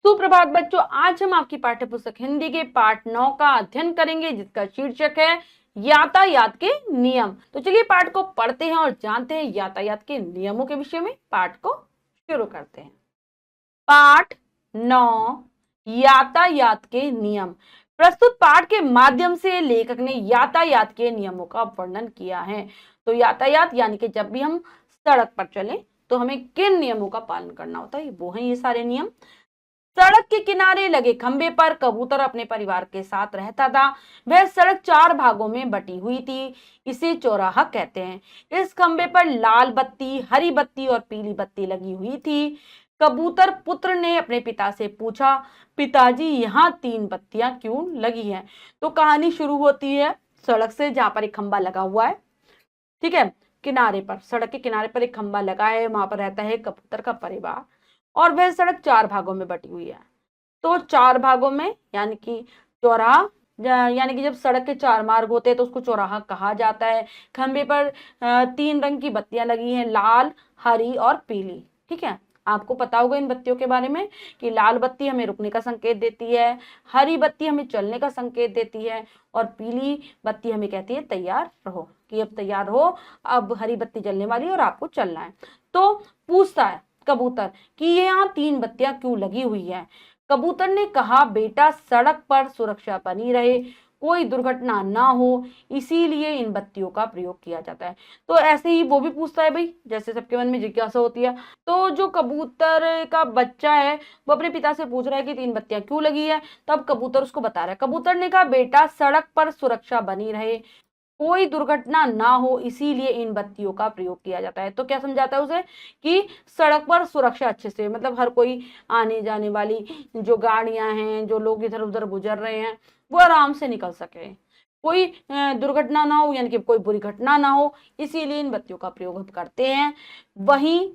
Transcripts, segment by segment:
सुप्रभात बच्चों, आज हम आपकी पाठ्य पुस्तक हिंदी के पाठ 9 का अध्ययन करेंगे, जिसका शीर्षक है यातायात के नियम। तो चलिए पाठ को पढ़ते हैं और जानते हैं यातायात के नियमों के विषय में। पाठ को शुरू करते हैं। पाठ 9, यातायात के नियम। प्रस्तुत पाठ के माध्यम से लेखक ने यातायात के नियमों का वर्णन किया है। तो यातायात यानी कि जब भी हम सड़क पर चलें तो हमें किन नियमों का पालन करना होता है, वो हैं ये सारे नियम। सड़क के किनारे लगे खंबे पर कबूतर अपने परिवार के साथ रहता था। वह सड़क 4 भागों में बटी हुई थी। इसे चौराहा कहते हैं। इस खंबे पर लाल बत्ती, हरी बत्ती और पीली बत्ती लगी हुई थी। कबूतर पुत्र ने अपने पिता से पूछा, पिताजी यहाँ 3 बत्तियां क्यों लगी हैं? तो कहानी शुरू होती है सड़क से, जहां पर एक खंबा लगा हुआ है। ठीक है, किनारे पर, सड़क के किनारे पर एक खंबा लगा है, वहां पर रहता है कबूतर का परिवार और वह सड़क 4 भागों में बटी हुई है। तो 4 भागों में यानी कि चौराहा, यानी कि जब सड़क के 4 मार्ग होते हैं तो उसको चौराहा कहा जाता है। खंबे पर 3 रंग की बत्तियां लगी हैं, लाल, हरी और पीली। ठीक है, आपको पता होगा इन बत्तियों के बारे में कि लाल बत्ती हमें रुकने का संकेत देती है, हरी बत्ती हमें चलने का संकेत देती है और पीली बत्ती हमें कहती है तैयार रहो, कि अब तैयार हो, अब हरी बत्ती जलने वाली है और आपको चलना है। तो पूछता है कबूतर कि ये यहाँ 3 बत्तियां क्यों लगी हुई है? कबूतर ने कहा, बेटा सड़क पर सुरक्षा बनी रहे, कोई दुर्घटना ना हो, इसीलिए इन बत्तियों का प्रयोग किया जाता है। तो ऐसे ही वो भी पूछता है भाई, जैसे सबके मन में जिज्ञासा होती है। तो जो कबूतर का बच्चा है वो अपने पिता से पूछ रहा है कि 3 बत्तियां क्यों लगी है। तब कबूतर उसको बता रहा है। कबूतर ने कहा, बेटा सड़क पर सुरक्षा बनी रहे, कोई दुर्घटना ना हो, इसीलिए इन बत्तियों का प्रयोग किया जाता है। तो क्या समझाता है उसे कि सड़क पर सुरक्षा अच्छे से, मतलब हर कोई आने जाने वाली जो गाड़ियां हैं, जो लोग इधर उधर गुजर रहे हैं, वो आराम से निकल सके, कोई दुर्घटना ना हो, यानी कि कोई बुरी घटना ना हो, इसीलिए इन बत्तियों का प्रयोग हम करते हैं। वहीं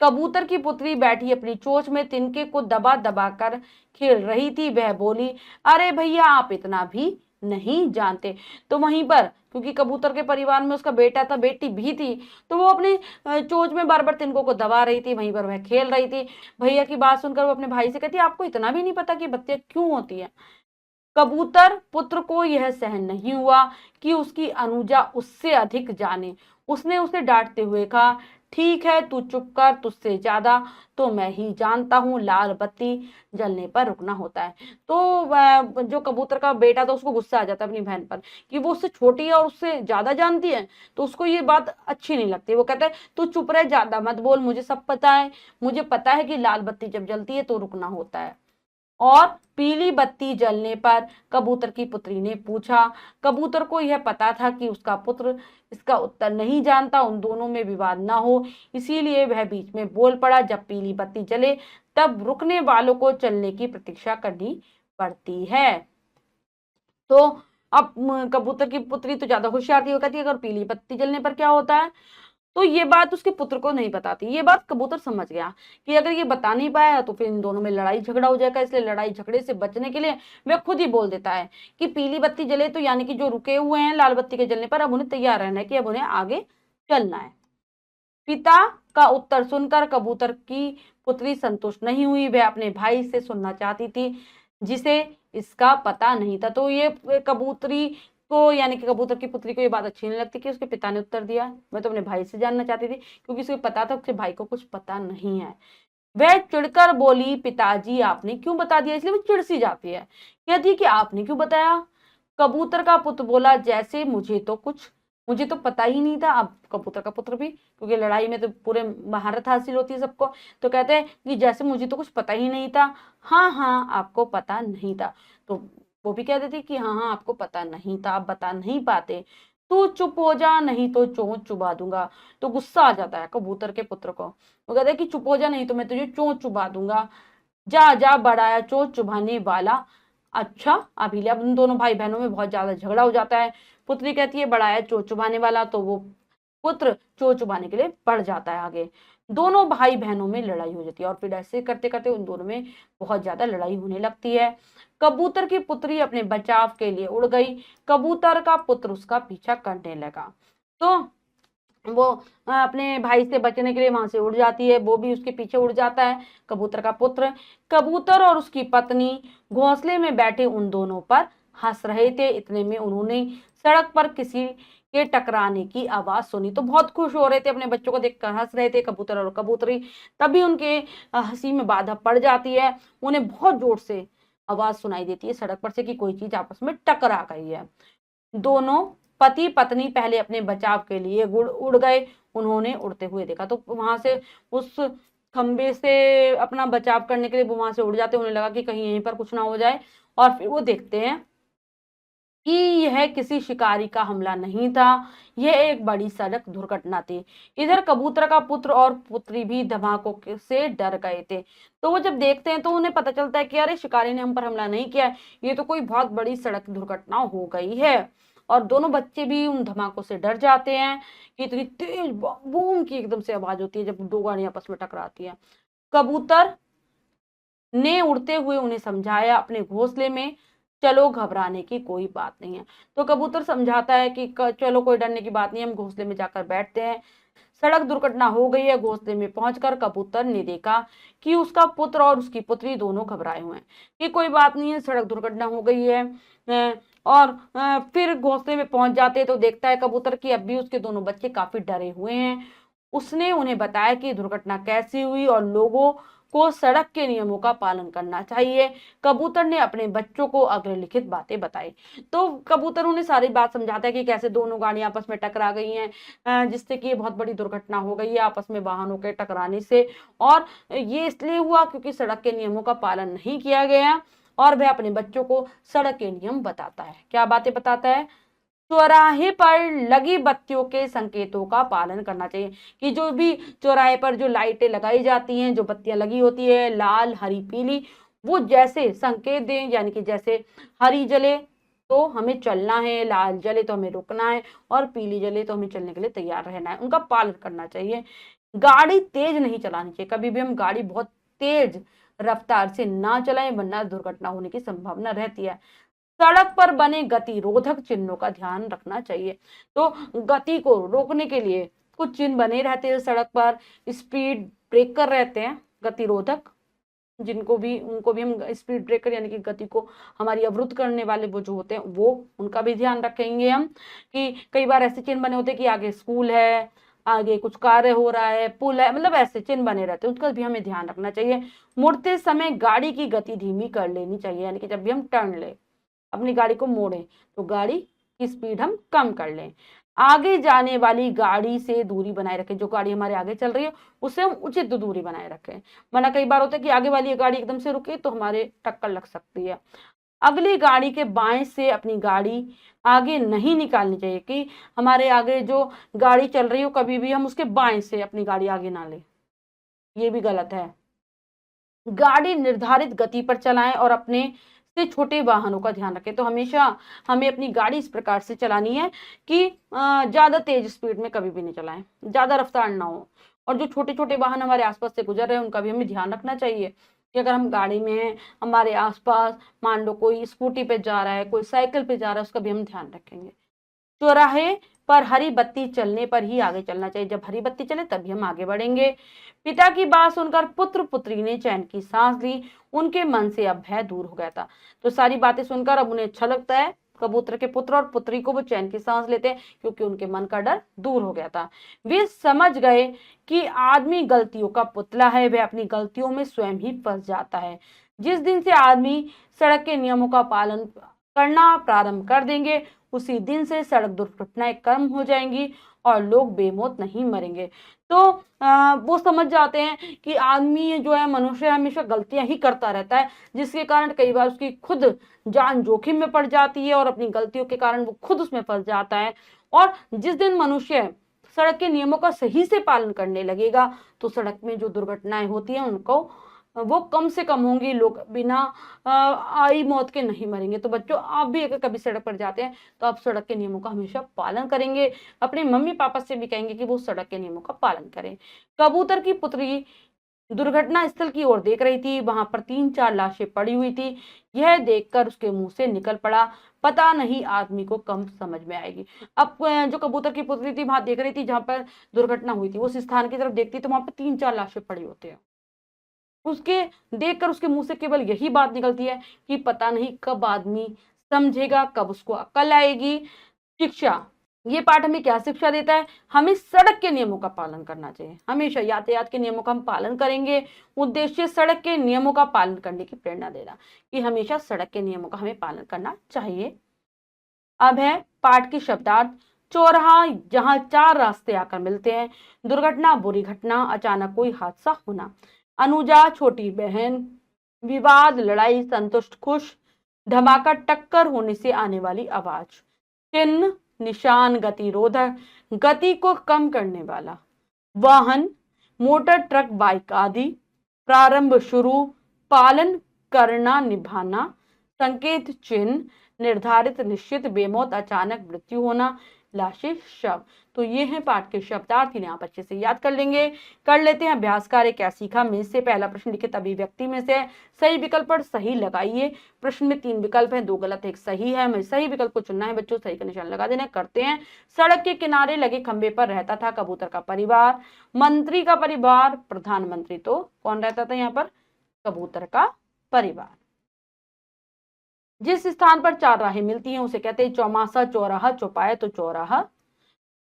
कबूतर की पुत्री बैठी अपनी चोंच में तिनके को दबा दबा कर खेल रही थी। वह बोली, अरे भैया आप इतना भी नहीं जानते। तो वहीं पर, क्योंकि कबूतर के परिवार में उसका बेटा था, बेटी भी थी, तो वो अपनी चोंच में बार बार तिनकों को दबा रही थी, वहीं पर वह खेल रही थी। भैया की बात सुनकर वो अपने भाई से कहती, आपको इतना भी नहीं पता कि बत्तियां क्यों होती है? कबूतर पुत्र को यह सहन नहीं हुआ कि उसकी अनुजा उससे अधिक जाने। उसने उसे डांटते हुए कहा, ठीक है तू चुप कर, तुझसे ज्यादा तो मैं ही जानता हूँ, लाल बत्ती जलने पर रुकना होता है। तो जो कबूतर का बेटा था उसको गुस्सा आ जाता है अपनी बहन पर कि वो उससे छोटी है और उससे ज्यादा जानती है। तो उसको ये बात अच्छी नहीं लगती। वो कहता है, तू चुप रह, ज्यादा मत बोल, मुझे सब पता है, मुझे पता है कि लाल बत्ती जब जलती है तो रुकना होता है। और पीली बत्ती जलने पर कबूतर की पुत्री ने पूछा। कबूतर को यह पता था कि उसका पुत्र इसका उत्तर नहीं जानता, उन दोनों में विवाद ना हो, इसीलिए वह बीच में बोल पड़ा, जब पीली बत्ती जले तब रुकने वालों को चलने की प्रतीक्षा करनी पड़ती है। तो अब कबूतर की पुत्री तो ज्यादा होशियार थी। वो कहती है, अगर पीली बत्ती जलने पर क्या होता है? तो ये बात उसके पुत्र को नहीं पता थी। ये बात कबूतर समझ गया कि अगर ये बता नहीं पाया तो फिर इन दोनों में लड़ाई झगड़ा हो जाएगा, इसलिए लड़ाई झगड़े से बचने के लिए वह खुद ही बोल देता है कि पीली बत्ती जले तो यानी कि जो रुके हुए हैं लाल बत्ती के जलने पर, अब उन्हें तैयार रहना है कि अब उन्हें आगे चलना है। पिता का उत्तर सुनकर कबूतर की पुत्री संतुष्ट नहीं हुई। वह अपने भाई से सुनना चाहती थी, जिसे इसका पता नहीं था। तो ये कबूतरी को, यानी कि कबूतर की पुत्री को ये बात अच्छी नहीं लगती कि उसके पिता ने उत्तर दिया। मैं तो अपने भाई से जानना चाहती थी, क्योंकि उसे पता था उसके भाई को कुछ पता नहीं है। वह चिढ़कर बोली, पिताजी आपने क्यों बता दिया? इसलिए वो चिढ़ सी जाती है, कहती है कि आपने क्यों बताया? कबूतर का पुत्र बोला, जैसे मुझे तो पता ही नहीं था। अब कबूतर का पुत्र भी, क्योंकि लड़ाई में तो पूरे महारत हासिल होती है सबको, तो कहते हैं कि जैसे मुझे तो कुछ पता ही नहीं था। हाँ हाँ आपको पता नहीं था। तो वो भी कह देती कि हाँ हाँ आपको पता नहीं था, आप बता नहीं पाते। तू चुप हो जा, नहीं तो चोंच चुबा दूंगा। तो गुस्सा आ जाता है कबूतर के पुत्र को। वो कहता है कि चुप हो जा, नहीं तो मैं तुझे चोंच चुबा दूंगा। जा जा बड़ाया चोंच चुभाने वाला। अच्छा, अभी अब उन दोनों भाई बहनों में बहुत ज्यादा झगड़ा हो जाता है। पुत्री कहती है, बड़ाया चोंच चुभाने वाला, तो वो पुत्र चोंच चुभाने के लिए बढ़ जाता है आगे। दोनों भाई बहनों में लड़ाई हो जाती है और फिर ऐसे करते करते उन दोनों में बहुत ज्यादा लड़ाई होने लगती है। कबूतर की पुत्री अपने बचाव के लिए उड़ गई। कबूतर का पुत्र उसका पीछा करने लगा। तो वो अपने भाई से बचने के लिए वहां से उड़ जाती है, वो भी उसके पीछे उड़ जाता है, कबूतर का पुत्र। कबूतर और उसकी पत्नी घोंसले में बैठे उन दोनों पर हंस रहे थे। इतने में उन्होंने सड़क पर किसी के टकराने की आवाज सुनी, तो बहुत खुश हो रहे थे, अपने बच्चों को देखकर हंस रहे थे कबूतर और कबूतरी। तभी उनके हंसी में बाधा पड़ जाती है। उन्हें बहुत जोर से आवाज सुनाई देती है सड़क पर से कि कोई चीज आपस में टकरा गई है। दोनों पति पत्नी पहले अपने बचाव के लिए उड़ गए। उन्होंने उड़ते हुए देखा, तो वहां से उस खंबे से अपना बचाव करने के लिए वो वहां से उड़ जाते। उन्हें लगा कि कहीं यहीं पर कुछ ना हो जाए, और फिर वो देखते हैं कि यह किसी शिकारी का हमला नहीं था, यह एक बड़ी सड़क दुर्घटना थी। इधर कबूतर का पुत्र और पुत्री भी धमाकों से डर गए थे। तो वो जब देखते हैं तो उन्हें पता चलता है कि अरे शिकारी ने हम पर हमला नहीं किया है, ये तो कोई बहुत बड़ी सड़क दुर्घटना हो गई है। और दोनों बच्चे भी उन धमाकों से डर जाते हैं कि इतनी तेज बूम की एकदम से आवाज होती है जब दो गाड़ियां आपस में टकराती हैं। कबूतर ने उड़ते हुए उन्हें समझाया अपने घोंसले में, चलो घबराने की कोई बात नहीं है। तो कबूतर समझाता है कि चलो कोई डरने की बात नहीं है, हम घोंसले में जाकर बैठते हैं। सड़क दुर्घटना हो गई है। घोंसले में पहुंचकर कबूतर ने देखा कि उसका पुत्र और उसकी पुत्री दोनों घबराए हुए हैं कि कोई बात नहीं है, सड़क दुर्घटना हो गई है। और फिर घोंसले में पहुंच जाते तो देखता है कबूतर कि अब भी उसके दोनों बच्चे काफी डरे हुए हैं। उसने उन्हें बताया कि दुर्घटना कैसी हुई और लोगों को सड़क के नियमों का पालन करना चाहिए। कबूतर ने अपने बच्चों को अग्रलिखित बातें बताई। तो कबूतर उन्हें सारी बात समझाता है कि कैसे दोनों गाड़ियां आपस में टकरा गई हैं, जिससे कि ये बहुत बड़ी दुर्घटना हो गई है आपस में वाहनों के टकराने से। और ये इसलिए हुआ क्योंकि सड़क के नियमों का पालन नहीं किया गया। और वह अपने बच्चों को सड़क के नियम बताता है। क्या बातें बताता है? चौराहे पर लगी बत्तियों के संकेतों का पालन करना चाहिए, कि जो भी चौराहे पर जो लाइटें लगाई जाती हैं, जो बत्तियां लगी होती है लाल हरी पीली, वो जैसे संकेत दें, यानी कि जैसे हरी जले तो हमें चलना है, लाल जले तो हमें रुकना है, और पीली जले तो हमें चलने के लिए तैयार रहना है, उनका पालन करना चाहिए। गाड़ी तेज नहीं चलानी चाहिए, कभी भी हम गाड़ी बहुत तेज रफ्तार से ना चलाएं, वरना दुर्घटना होने की संभावना रहती है। सड़क पर बने गतिरोधक चिन्हों का ध्यान रखना चाहिए। तो गति को रोकने के लिए कुछ चिन्ह बने रहते हैं सड़क पर, स्पीड ब्रेकर रहते हैं गतिरोधक, जिनको भी उनको भी हम स्पीड ब्रेकर यानी कि गति को हमारी अवरुद्ध करने वाले वो जो होते हैं, वो उनका भी ध्यान रखेंगे हम। कि कई बार ऐसे चिन्ह बने होते हैं कि आगे स्कूल है, आगे कुछ कार्य हो रहा है, पुल है, मतलब ऐसे चिन्ह बने रहते हैं, उसका भी हमें ध्यान रखना चाहिए। मुड़ते समय गाड़ी की गति धीमी कर लेनी चाहिए, यानी कि जब भी हम टर्न ले अपनी गाड़ी को मोड़ें तो गाड़ी की स्पीड हम कम कर लें। आगे जाने वाली गाड़ी से दूरी बनाए रखें, जो गाड़ी हमारे आगे चल रही है उससे हम उचित दूरी बनाए रखें, वरना कई बार होता है कि आगे वाली गाड़ी एकदम से रुके तो हमारे टक्कर लग सकती है। अगली गाड़ी के बाएं से अपनी गाड़ी आगे नहीं निकालनी चाहिए, कि हमारे आगे जो गाड़ी चल रही हो कभी भी हम उसके बाएं से अपनी गाड़ी आगे ना लें, ये भी गलत है। गाड़ी निर्धारित गति पर चलाएं और अपने से छोटे वाहनों का ध्यान रखें। तो हमेशा हमें अपनी गाड़ी इस प्रकार से चलानी है कि ज्यादा तेज स्पीड में कभी भी नहीं चलाएं, ज्यादा रफ्तार ना हो। और जो छोटे छोटे वाहन हमारे आसपास से गुजर रहे हैं उनका भी हमें ध्यान रखना चाहिए, कि अगर हम गाड़ी में हैं, हमारे आसपास मान लो कोई स्कूटी पे जा रहा है, कोई साइकिल पे जा रहा है, उसका भी हम ध्यान रखेंगे। चौराहे पर हरी बत्ती चलने पर ही आगे चलना चाहिए, जब हरी बत्ती चले तभी हम आगे बढ़ेंगे। पिता की बात सुनकर पुत्र पुत्री ने चैन की सांस ली, उनके मन से अब भय दूर हो गया था। तो सारी बातें सुनकर अब उन्हें अच्छा लगता है, कबूतर के पुत्र और पुत्री को वो चैन की सांस लेते हैं, क्योंकि उनके मन का डर दूर हो गया था। वे समझ गए कि आदमी गलतियों का पुतला है, वह अपनी गलतियों में स्वयं ही फंस जाता है। जिस दिन से आदमी सड़क के नियमों का पालन करना प्रारंभ कर देंगे, उसी दिन से सड़क दुर्घटनाएं कम हो जाएंगी और लोग बेमौत नहीं मरेंगे। तो वो समझ जाते हैं कि आदमी जो है, मनुष्य हमेशा गलतियां ही करता रहता है, जिसके कारण कई बार उसकी खुद जान जोखिम में पड़ जाती है और अपनी गलतियों के कारण वो खुद उसमें फंस जाता है। और जिस दिन मनुष्य सड़क के नियमों का सही से पालन करने लगेगा, तो सड़क में जो दुर्घटनाएं होती हैं उनको वो कम से कम होंगी, लोग बिना आई मौत के नहीं मरेंगे। तो बच्चों, आप भी अगर कभी सड़क पर जाते हैं तो आप सड़क के नियमों का हमेशा पालन करेंगे, अपने मम्मी पापा से भी कहेंगे कि वो सड़क के नियमों का पालन करें। कबूतर की पुत्री दुर्घटना स्थल की ओर देख रही थी। वहां पर 3-4 लाशें पड़ी हुई थी। यह देखकर उसके मुंह से निकल पड़ा, पता नहीं आदमी को कब समझ में आएगी। अब जो कबूतर की पुतली थी वहां देख रही थी जहां पर दुर्घटना हुई थी, उस स्थान की तरफ देखती तो वहां पर 3-4 लाशें पड़ी होती है। उसके देखकर उसके मुंह से केवल यही बात निकलती है कि पता नहीं कब आदमी समझेगा, कब उसको अक्ल आएगी। शिक्षा, ये पाठ हमें क्या शिक्षा देता है? हमें सड़क के नियमों का पालन करना चाहिए। हमेशा यातायात के नियमों का हम पालन करेंगे। उद्देश्य सड़क के नियमों का पालन करने की प्रेरणा देना, कि हमेशा सड़क के नियमों का हमें पालन करना चाहिए। अब है पाठ की शब्दार्थ। चौराहा, जहां 4 रास्ते आकर मिलते हैं। दुर्घटना, बुरी घटना, अचानक कोई हादसा होना। अनुजा, छोटी बहन। विवाद, लड़ाई, संतुष्ट, खुश। धमाका, टक्कर होने से आने वाली आवाज। चिन्ह, निशान, गतिरोधक, गति को कम करने वाला। वाहन, मोटर, ट्रक, बाइक आदि। प्रारंभ, शुरू। पालन, करना, निभाना। संकेत, चिन्ह। निर्धारित, निश्चित, बेमौत, अचानक, मृत्यु होना। लाशें, शव। तो ये हैं पाठ के शब्दार्थ, इन्हें आप अच्छे से याद कर लेंगे। कर लेते हैं अभ्यास कार्य। क्या सीखा में से पहला प्रश्न लिखित अभिव्यक्ति में से सही विकल्प पर सही लगाइए। प्रश्न में 3 विकल्प हैं, 2 गलत, 1 सही है। हमें सही विकल्प को चुनना है बच्चों, सही का निशान लगा देना है। करते हैं। सड़क के किनारे लगे खंबे पर रहता था कबूतर का परिवार। मंत्री का परिवार, प्रधानमंत्री तो कौन रहता था यहाँ पर? कबूतर का परिवार। जिस स्थान पर 4 राहें मिलती हैं उसे कहते हैं चौमासा, चौराहा, चौपाया तो चौराहा।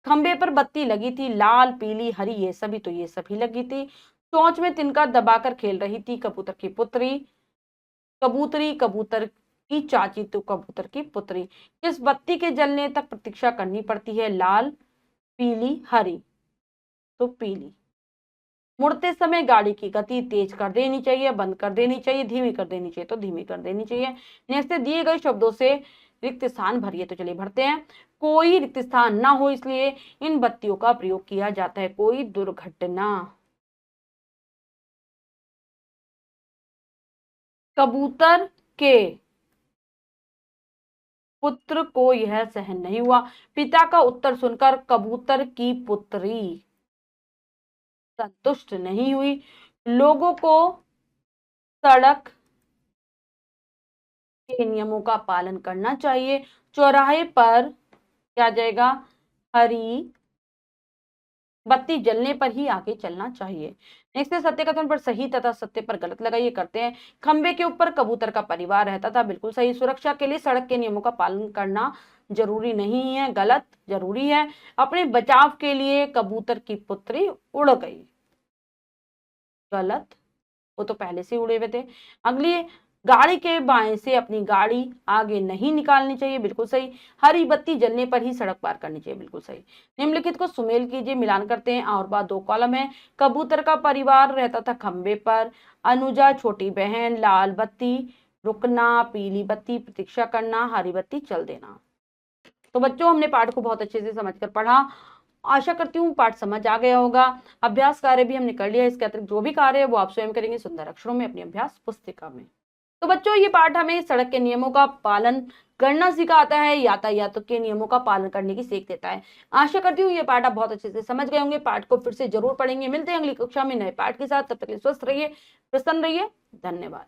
खंबे पर बत्ती लगी थी, लाल, पीली, हरी, ये सभी लगी थी। चोंच में तिनका दबाकर खेल रही थी कबूतर की पुत्री। कबूतरी, कबूतर की चाची तो कबूतर की पुत्री। किस बत्ती के जलने तक प्रतीक्षा करनी पड़ती है? लाल, पीली, हरी तो पीली। मुड़ते समय गाड़ी की गति तेज कर देनी चाहिए, बंद कर देनी चाहिए, धीमी कर देनी चाहिए तो धीमी कर देनी चाहिए। नेक्स्ट, दिए गए शब्दों से रिक्त स्थान भरिए। तो चलिए भरते हैं। कोई रिक्त स्थान ना हो इसलिए इन बत्तियों का प्रयोग किया जाता है। कोई दुर्घटना। कबूतर के पुत्र को यह सहन नहीं हुआ। पिता का उत्तर सुनकर कबूतर की पुत्री संतुष्ट नहीं हुई। लोगों को सड़क के नियमों का पालन करना चाहिए। चौराहे पर क्या जाएगा? हरी बत्ती जलने पर ही आगे चलना चाहिए। नेक्स्ट है सत्य कथन पर सही तथा सत्य पर गलत लगाइए। करते हैं। खंबे के ऊपर कबूतर का परिवार रहता था, बिल्कुल सही। सुरक्षा के लिए सड़क के नियमों का पालन करना जरूरी नहीं है, गलत। जरूरी है। अपने बचाव के लिए कबूतर की पुत्री उड़ गई, गलत। वो तो पहले से उड़े हुए थे। अगली, गाड़ी के बाएं से अपनी गाड़ी आगे नहीं निकालनी चाहिए, बिल्कुल सही। हरी बत्ती जलने पर ही सड़क पार करनी चाहिए, बिल्कुल सही। निम्नलिखित को सुमेल कीजिए, मिलान करते हैं। और बात 2 कॉलम है। कबूतर का परिवार रहता था खंबे पर। अनुजा, छोटी बहन। लाल बत्ती, रुकना। पीली बत्ती, प्रतीक्षा करना। हरी बत्ती, चल देना। तो बच्चों, हमने पाठ को बहुत अच्छे से समझकर पढ़ा। आशा करती हूँ पाठ समझ आ गया होगा। अभ्यास कार्य भी हमने कर लिया। इसके अतिरिक्त जो भी कार्य है वो आप स्वयं करेंगे सुंदर अक्षरों में अपनी अभ्यास पुस्तिका में। तो बच्चों, ये पाठ हमें सड़क के नियमों का पालन करना सिखाता है, यातायात के नियमों का पालन करने की सीख देता है। आशा करती हूँ ये पाठ आप बहुत अच्छे से समझ गए होंगे। पाठ को फिर से जरूर पढ़ेंगे। मिलते हैं अगली कक्षा में नए पाठ के साथ। तब तक के लिए स्वस्थ रहिए, प्रसन्न रहिए। धन्यवाद।